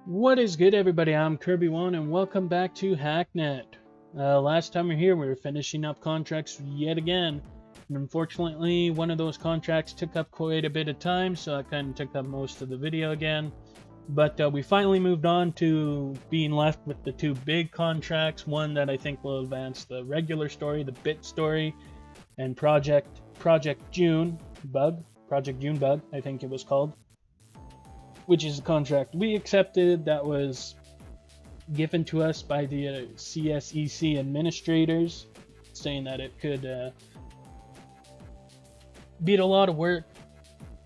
What is good, everybody? I'm Kirby1 and welcome back to Hacknet. Last time we were here, we were finishing up contracts yet again. And unfortunately, one of those contracts took up quite a bit of time, so I kind of took up most of the video again. But we finally moved on to being left with the two big contracts. One that I think will advance the regular story, the bit story, and Project Junebug, I think it was called, which is a contract we accepted that was given to us by the CSEC administrators, saying that it could be a lot of work,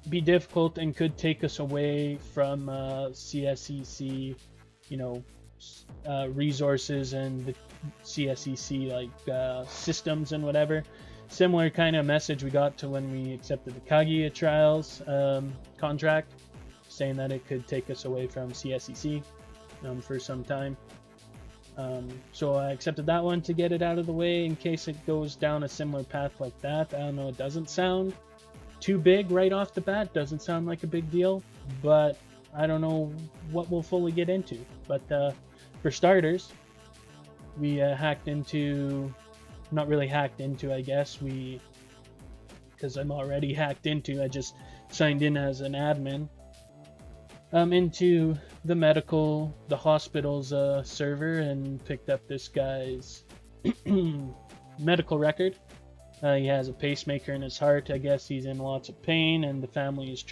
be difficult, and could take us away from CSEC, resources and the CSEC systems and whatever. Similar kind of message we got to when we accepted the Kaguya Trials contract, saying that it could take us away from CSEC for some time. So I accepted that one to get it out of the way in case it goes down a similar path like that. I don't know, it doesn't sound too big right off the bat, doesn't sound like a big deal, but I don't know what we'll fully get into. But for starters, we hacked into, not really hacked into, I guess, because I'm already hacked into, I just signed in as an admin. Into the hospital's server and picked up this guy's medical record. He has a pacemaker in his heart. I guess he's in lots of pain, and the family has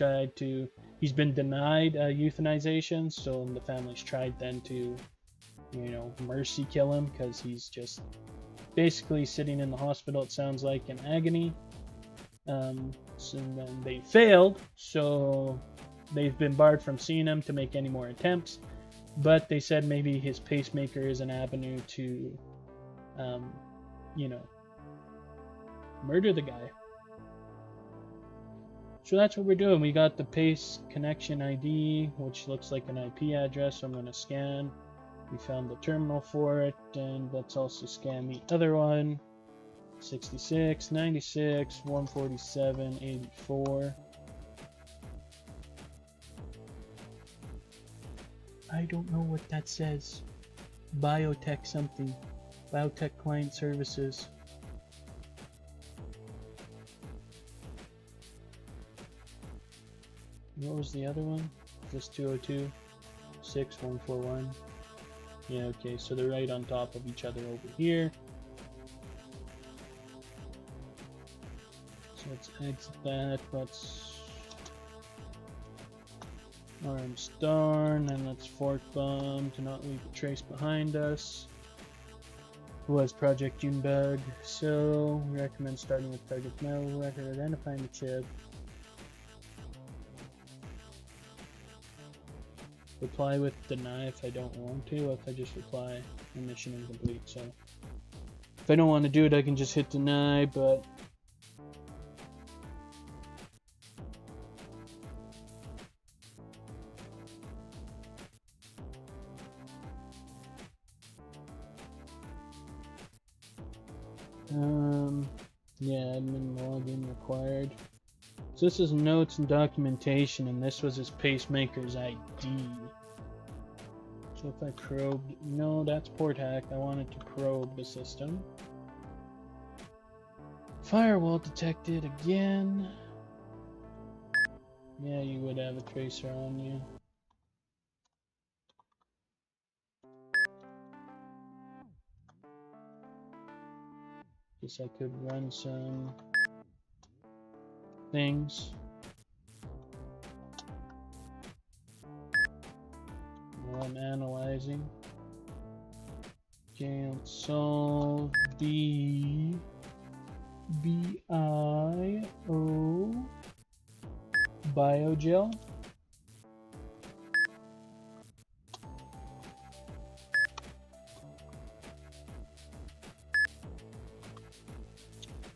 he's been denied euthanization, so the family's tried then to, mercy kill him, because he's just basically sitting in the hospital, it sounds like, in agony. So then they failed, so they've been barred from seeing him to make any more attempts, but they said maybe his pacemaker is an avenue to, murder the guy. So that's what we're doing. We got the pace connection ID, which looks like an IP address, so I'm going to scan. We found the terminal for it, and let's also scan the other one. 66, 96, 147, 84. I don't know what that says. Biotech something. Biotech client services. What was the other one? Just 202, 6141. Yeah, okay, so they're right on top of each other over here. So let's exit that. Let's arm Starn, and let's fork bomb to not leave a trace behind us. Who has Project Junebug? So we recommend starting with target metal record, identifying the chip. Reply with deny if I don't want to. If I just reply, the mission incomplete. So if I don't want to do it, I can just hit deny, but yeah, admin login required. So this is notes and documentation, and this was his pacemaker's ID. So if I probed, no, that's port hack. I wanted to probe the system. Firewall detected again. Yeah, you would have a tracer on you. Guess I could run some things. While I'm analyzing. Okay, let's solve the BIO biogel.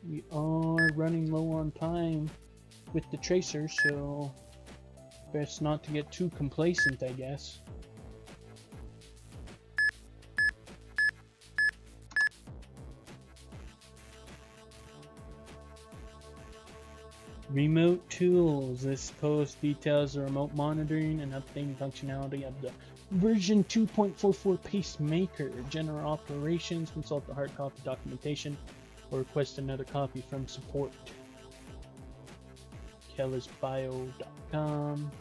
We are running low on time with the tracer, so best not to get too complacent, I guess. Remote tools. This post details the remote monitoring and updating functionality of the Version 2.44 pacemaker. General operations. Consult the hard copy documentation or request another copy from support. kellisbio.com.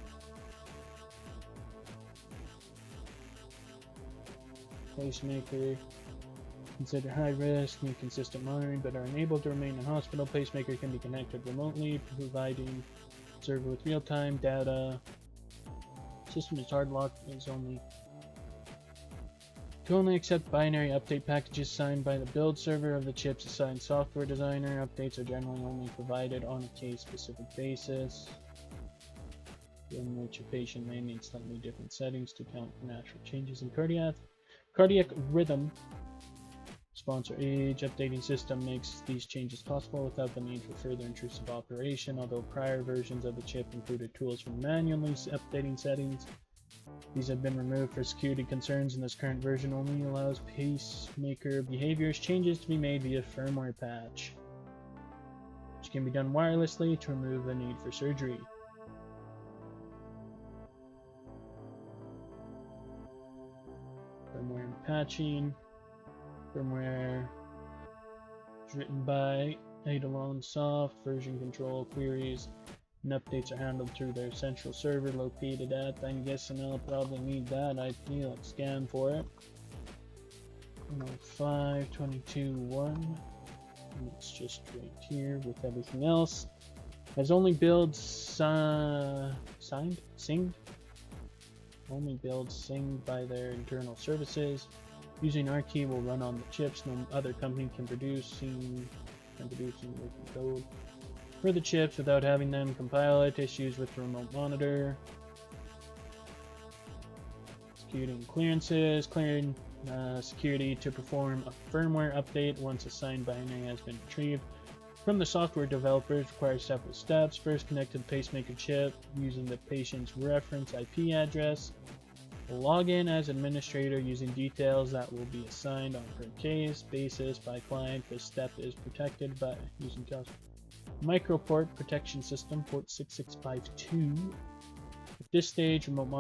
Pacemaker. Consider high risk, need consistent monitoring, but are unable to remain in hospital. Pacemaker can be connected remotely, providing server with real-time data. System is hard locked and is only to only accept binary update packages signed by the build server of the chip's assigned software designer. Updates are generally only provided on a case-specific basis, in which a patient may need slightly different settings to account for natural changes in cardiac rhythm. Sponsor age. Updating system makes these changes possible without the need for further intrusive operation, although prior versions of the chip included tools for manually updating settings. These have been removed for security concerns, and this current version only allows pacemaker behaviors changes to be made via firmware patch, which can be done wirelessly to remove the need for surgery. Firmware and patching. Firmware is written by Eidolon Soft. Version control queries and updates are handled through their central server located at, I'm guessing I'll probably need that IP. Let's scan for it. 105.22.1. And it's just right here with everything else. As only builds synced by their internal services. Using our key will run on the chips no other company can produce working code for the chips without having them compile it. Issues with the remote monitor. Executing clearances. Clearing security to perform a firmware update once a signed binary has been retrieved from the software developers requires several steps. First, connect to the pacemaker chip using the patient's reference IP address. Log in as administrator using details that will be assigned on per case basis by client. This step is protected by using microport protection system port 6652. At this stage, remote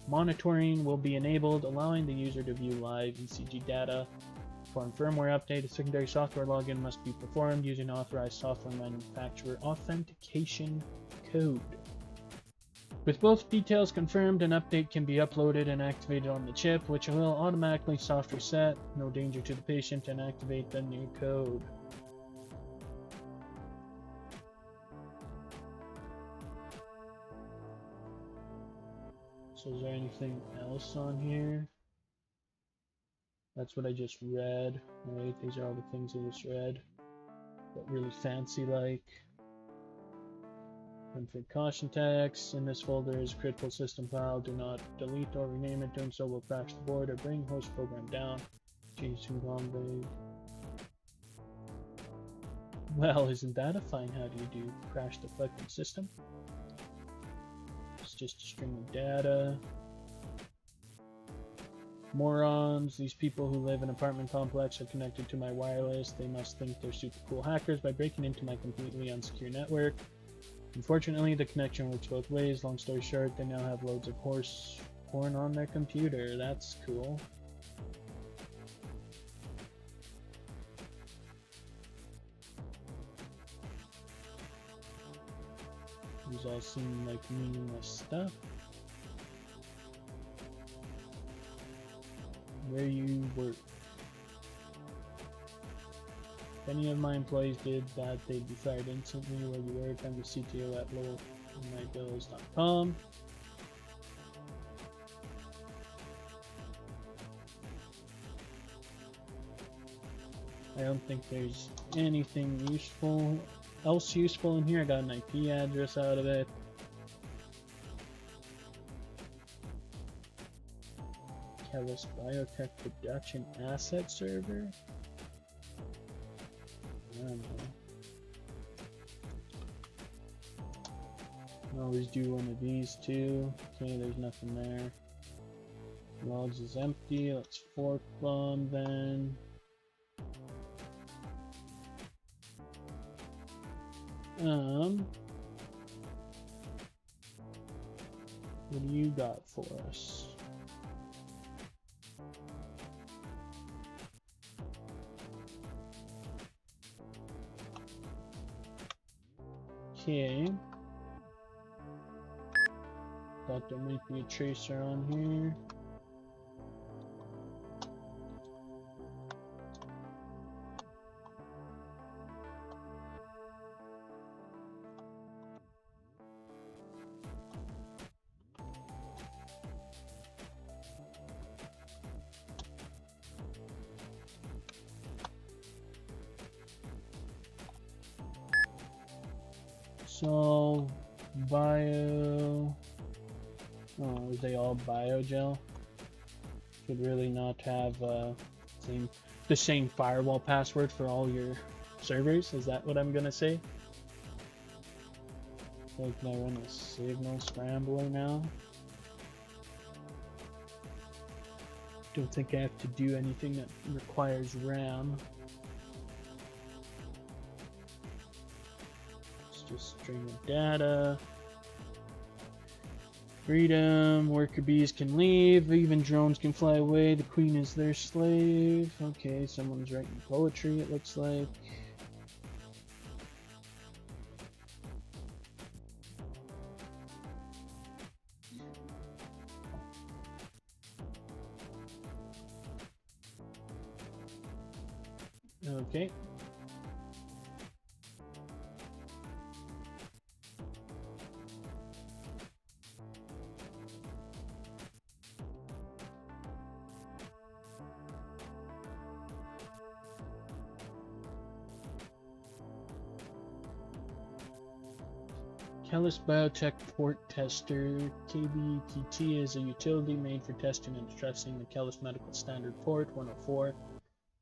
monitoring will be enabled, allowing the user to view live ECG data. For a firmware update, a secondary software login must be performed using authorized software manufacturer authentication code. With both details confirmed, an update can be uploaded and activated on the chip, which will automatically soft reset, no danger to the patient, and activate the new code. So is there anything else on here? That's what I just read, right? These are all the things I just read, but really fancy like. Config caution text. In this folder is critical system file. Do not delete or rename it. Doing so will crash the board or bring host program down. Change to Junebug. Well, isn't that a fine how do you do crash deflecting system? It's just a string of data. Morons. These people who live in an apartment complex are connected to my wireless. They must think they're super cool hackers by breaking into my completely unsecure network. Unfortunately, the connection works both ways. Long story short, they now have loads of horse porn on their computer. That's cool. These all seem like meaningless stuff. Where you work. If any of my employees did that, they'd be fired instantly. Where you work, I'm the CTO at lowmybills.com. I don't think there's anything else useful in here. I got an IP address out of it. Kellis Biotech Production Asset Server. I don't know. I always do one of these too. Okay, there's nothing there. Logs is empty. Let's fork bomb then. What do you got for us? Okay. Thought there might be a tracer on here. So, bio. Oh, are they all biogel? Should really not have the same firewall password for all your servers. Is that what I'm gonna say? So can I run a signal scrambler now? Don't think I have to do anything that requires RAM. It's just string of data. Freedom, worker bees can leave, even drones can fly away, the queen is their slave. Okay, someone's writing poetry, it looks like. Okay. Kellis Biotech Port Tester. KBPT is a utility made for testing and stressing the Kellis Medical Standard Port 104.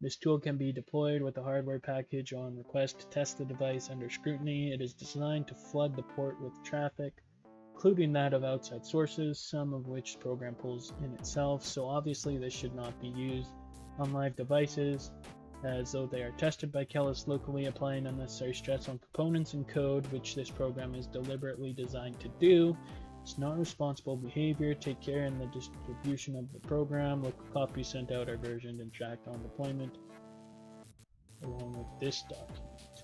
This tool can be deployed with a hardware package on request to test the device under scrutiny. It is designed to flood the port with traffic, including that of outside sources, some of which the program pulls in itself. So obviously this should not be used on live devices, as though they are tested by Kellis locally, applying unnecessary stress on components and code, which this program is deliberately designed to do. It's not responsible behavior. Take care in the distribution of the program. Local copies sent out are versioned and tracked on deployment, along with this document.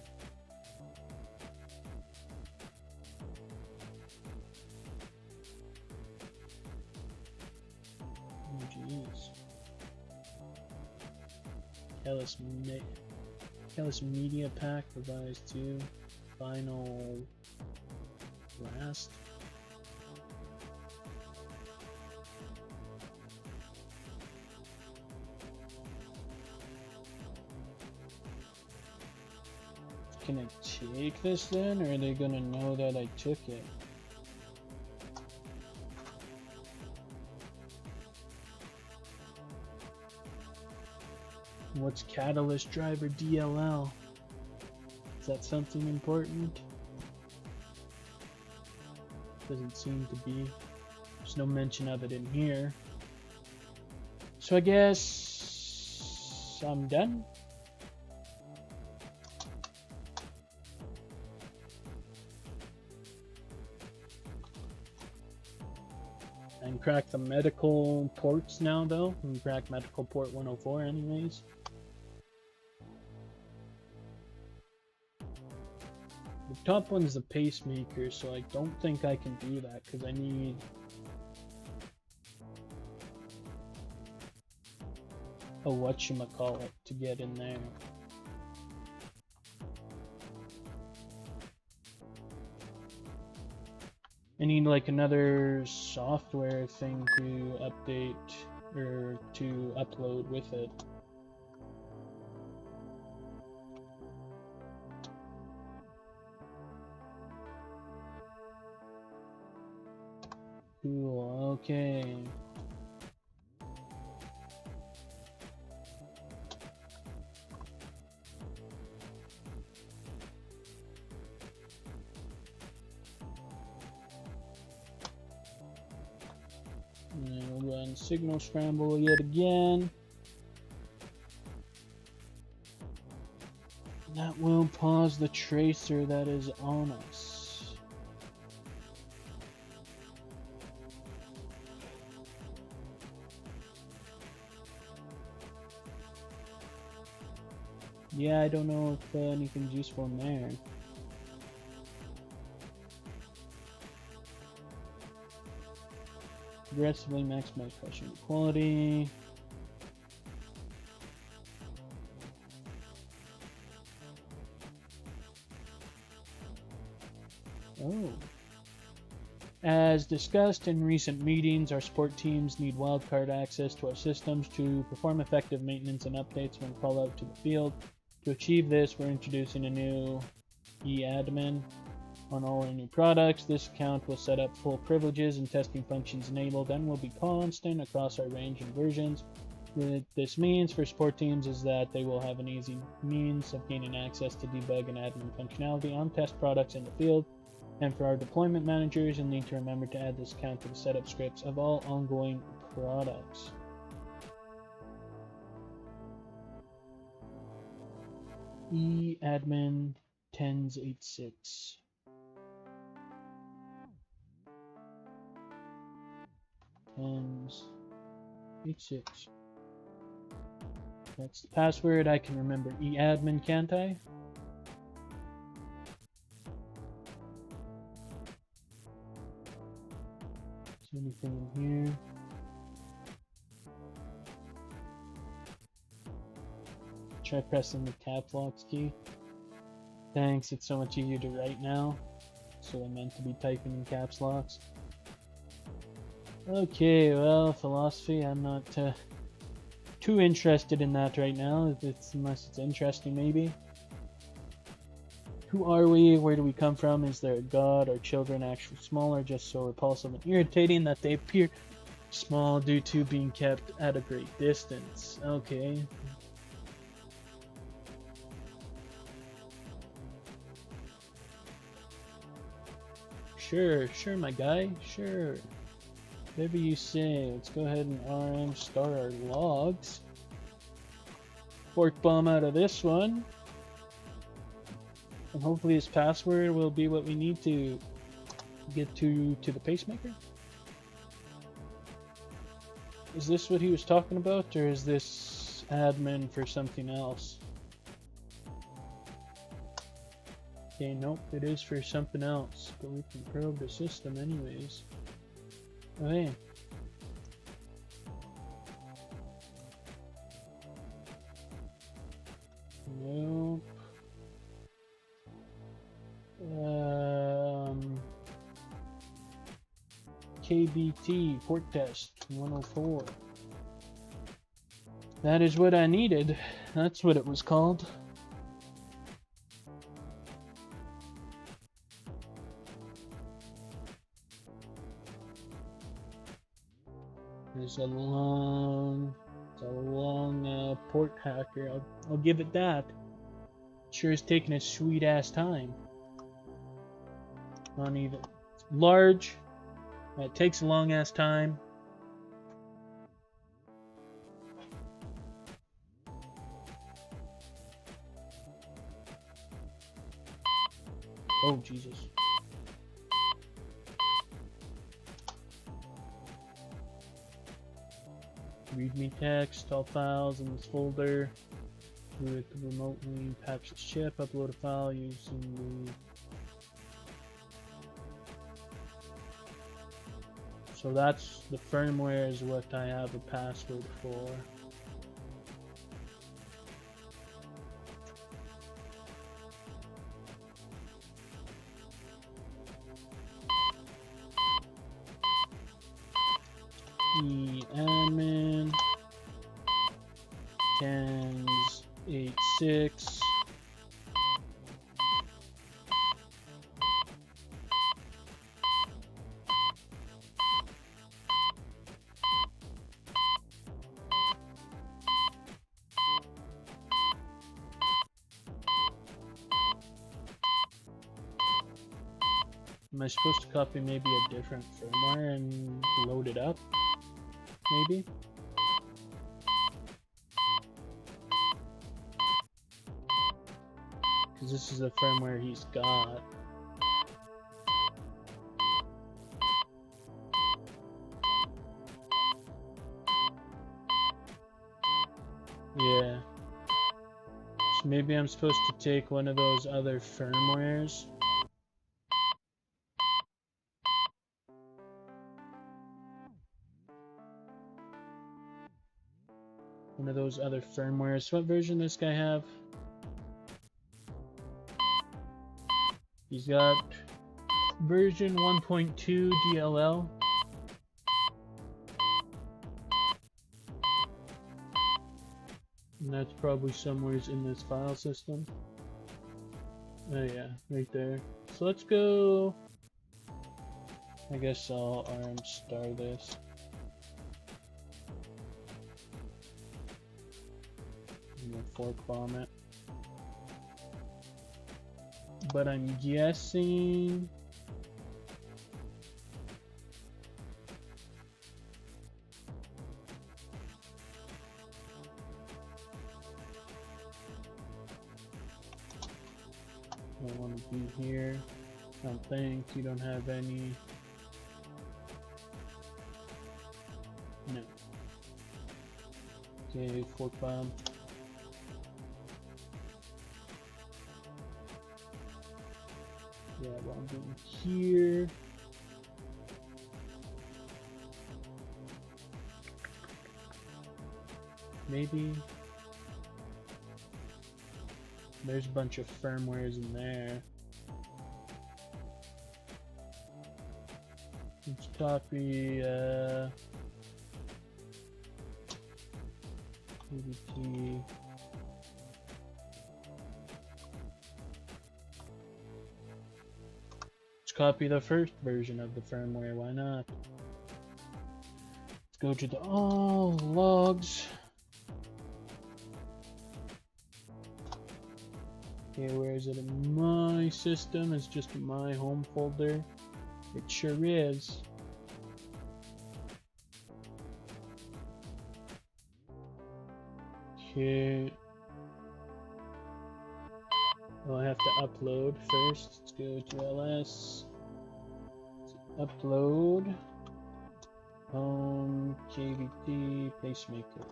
Oh jeez. Kellis Media Pack revised to final blast. Can I take this then, or are they gonna know that I took it? What's Catalyst Driver DLL? Is that something important? Doesn't seem to be. There's no mention of it in here. So I guess I'm done. And crack the medical ports now though. We can crack medical port 104 anyways. The top one's the pacemaker, so I don't think I can do that because I need a whatchamacallit to get in there. I need like another software thing to update or to upload with it. Cool, okay. And we'll run signal scramble yet again. That will pause the tracer that is on us. Yeah, I don't know if anything's useful in there. Aggressively maximize pressure and quality. Oh. As discussed in recent meetings, our support teams need wildcard access to our systems to perform effective maintenance and updates when called out to the field. To achieve this, we're introducing a new e-admin on all our new products. This account will set up full privileges and testing functions enabled and will be constant across our range and versions. What this means for support teams is that they will have an easy means of gaining access to debug and admin functionality on test products in the field. And for our deployment managers, you'll need to remember to add this account to the setup scripts of all ongoing products. E-admin 1086. Tens 86. That's the password. I can remember e-admin, can't I? Is there anything in here? Try pressing the caps lock key. Thanks, it's so much easier to write now. So I meant to be typing in caps locks. Okay, well, philosophy, I'm not too interested in that right now, unless it's interesting maybe. Who are we? Where do we come from? Is there a god? Are children actually small or just so repulsive and irritating that they appear small due to being kept at a great distance? Okay. Sure, my guy. Sure. Whatever you say. Let's go ahead and RM start our logs. Fork bomb out of this one. And hopefully his password will be what we need to get to the pacemaker. Is this what he was talking about, or is this admin for something else? Okay, nope, it is for something else, but we can probe the system anyways. Okay. Nope. KBT port test 104. That is what I needed. That's what it was called. There's a long port hacker. I'll give it that. Sure is taking a sweet ass time. Not even large. It takes a long ass time. Oh Jesus. Readme text, all files in this folder. Do it remotely, patch the chip, upload a file using the... So that's the firmware is what I have a password for. admin 1086 Am I supposed to copy maybe a different firmware and load it up? Maybe? Because this is the firmware he's got. Yeah. So maybe I'm supposed to take one of those other firmwares. one of those other firmwares. What version does this guy have? He's got version 1.2 DLL. And that's probably somewhere in this file system. Oh yeah, right there. So let's go. I guess I'll arm star this. I'm gonna fork bomb it. But I'm guessing I want to be here. I don't think you don't have any. No. Okay, fork bomb. Yeah, what I'm doing here. Maybe there's a bunch of firmwares in there. Let's copy PVT. Let's copy the first version of the firmware, why not? Let's go to the all logs. Okay, where is it in my system? It's just in my home folder. It sure is. Okay. Oh, I have to upload first. Let's go to LS. Let's upload. KVT pacemaker.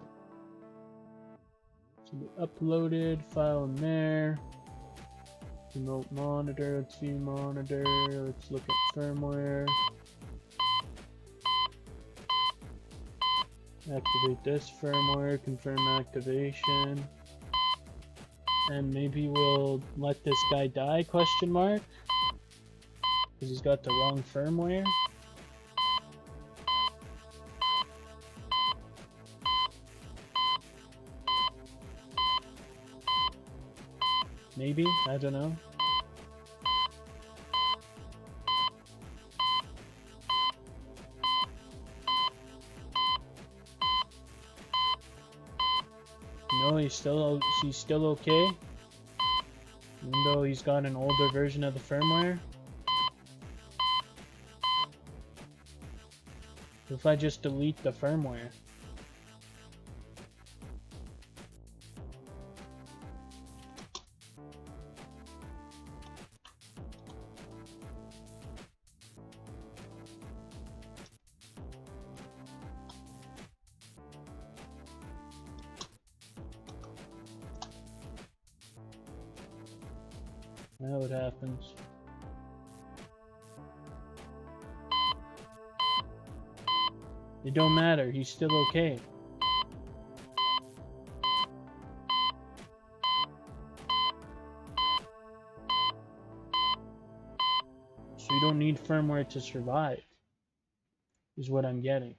So we uploaded file in there. Remote monitor, let's view monitor, let's look at firmware. Activate this firmware, confirm activation. And maybe we'll let this guy die, question mark? Because he's got the wrong firmware. Maybe, I don't know. No, he's still okay. Even though he's got an older version of the firmware. If I just delete the firmware. Now it happens. It don't matter, he's still okay. So you don't need firmware to survive, is what I'm getting.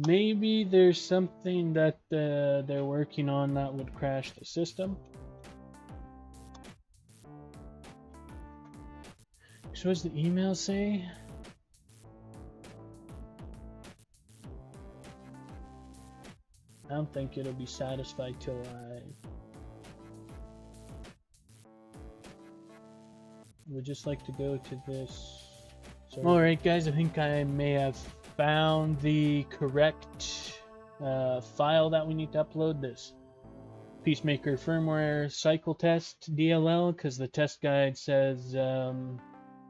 Maybe there's something that they're working on that would crash the system. So what does the email say? I don't think it'll be satisfied till I would just like to go to this. Alright guys, I think I may have found the correct file that we need to upload. This pacemaker firmware cycle test DLL, because the test guide says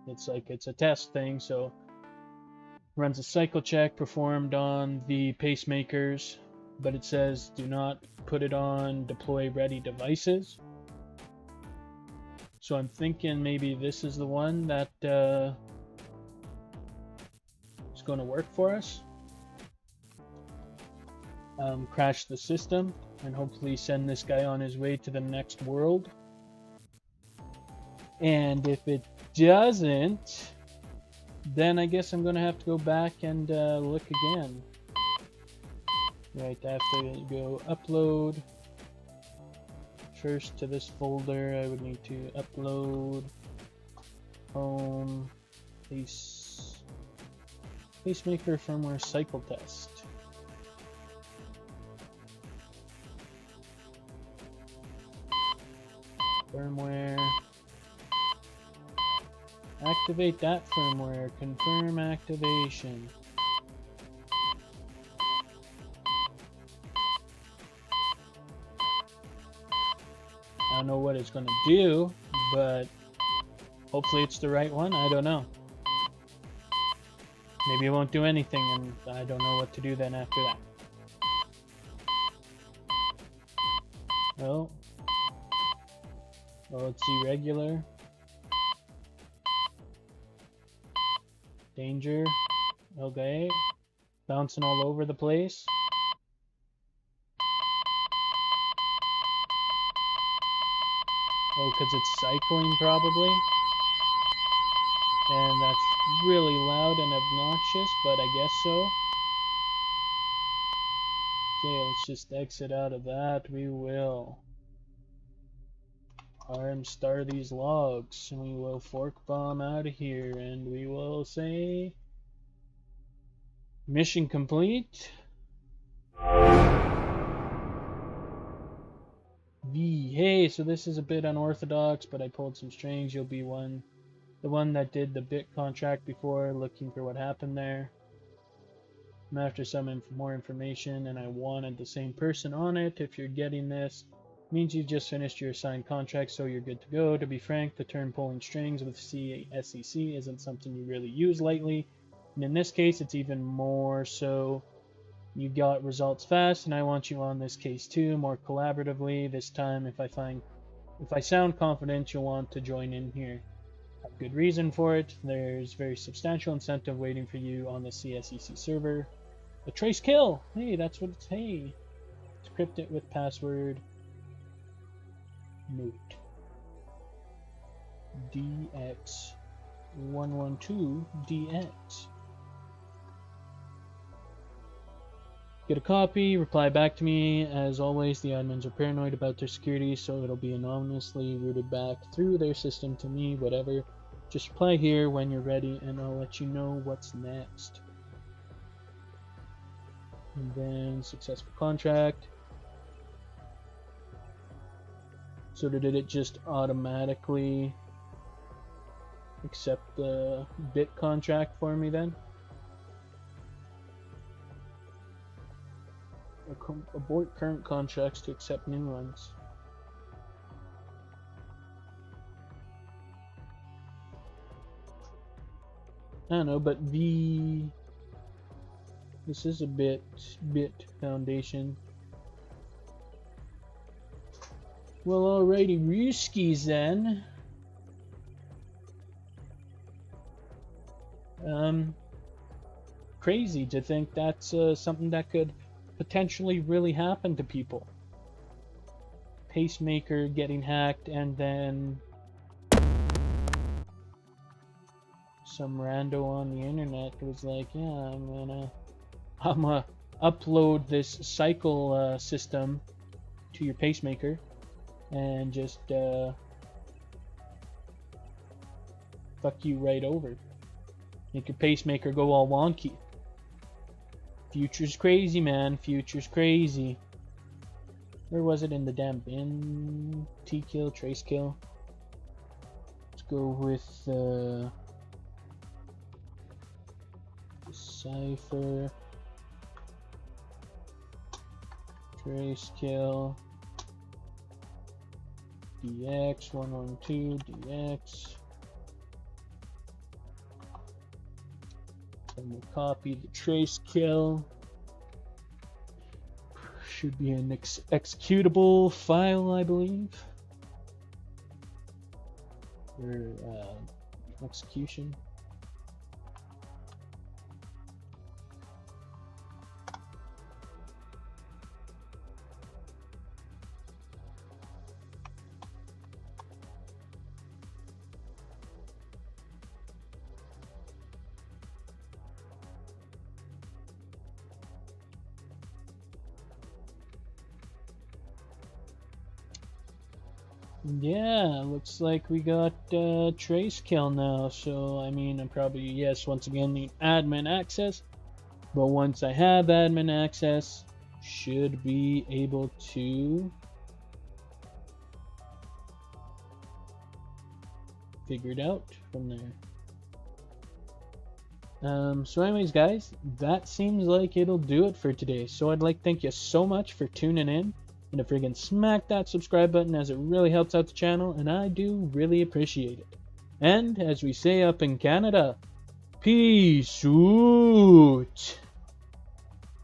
it's a test thing, so runs a cycle check performed on the pacemakers, but it says do not put it on deploy ready devices. So I'm thinking maybe this is the one that is going to work for us. Crash the system and hopefully send this guy on his way to the next world. And if it doesn't, then I guess I'm going to have to go back and look again. Right, I have to go upload. First to this folder, I would need to upload home pacemaker firmware cycle test. Firmware. Activate that firmware. Confirm activation. I don't know what it's going to do, but hopefully it's the right one. I don't know. Maybe it won't do anything, and I don't know what to do then after that. Oh, it's irregular. Danger. Okay. Bouncing all over the place. Oh, because it's cycling probably. And that's really loud and obnoxious, but I guess so. Okay, let's just exit out of that. We will arm star these logs, and we will fork bomb out of here, and we will say mission complete. Hey, so this is a bit unorthodox, but I pulled some strings. You'll be the one that did the bit contract before, looking for what happened there. I'm after some more information, and I wanted the same person on it. If you're getting this, it means you just finished your assigned contract, so you're good to go. To be frank, the term pulling strings with SEC isn't something you really use lightly, and in this case, it's even more so. You got results fast, and I want you on this case too, more collaboratively. This time, if I sound confident, you'll want to join in here. Have good reason for it. There's very substantial incentive waiting for you on the CSEC server. A trace kill! Hey, that's what it's, hey. Decrypt it with password. Note. DX112DX. Get a copy, reply back to me. As always, the admins are paranoid about their security, so it'll be anonymously routed back through their system to me, whatever. Just reply here when you're ready, and I'll let you know what's next. And then, successful contract. So did it just automatically accept the bit contract for me then? Abort current contracts to accept new ones. I don't know, but this is a bit foundation. Well, alrighty, Rooskies then. Crazy to think that's something that could potentially really happen to people. Pacemaker getting hacked, and then some rando on the internet was like, yeah, I'm gonna upload this cycle system to your pacemaker and just fuck you right over. Make your pacemaker go all wonky. Future's crazy, man. Future's crazy. Where was it in the damn bin? T-kill, trace kill. Let's go with Cypher. Trace kill. DX112 DX. And we'll copy the trace kill. Should be an executable file, I believe. For execution. Yeah, looks like we got trace kill now. So, I mean, I'm probably, yes, once again, need admin access. But once I have admin access, should be able to figure it out from there. So anyways, guys, that seems like it'll do it for today. So I'd like to thank you so much for tuning in. And to friggin' smack that subscribe button, as it really helps out the channel, and I do really appreciate it. And as we say up in Canada, peace out.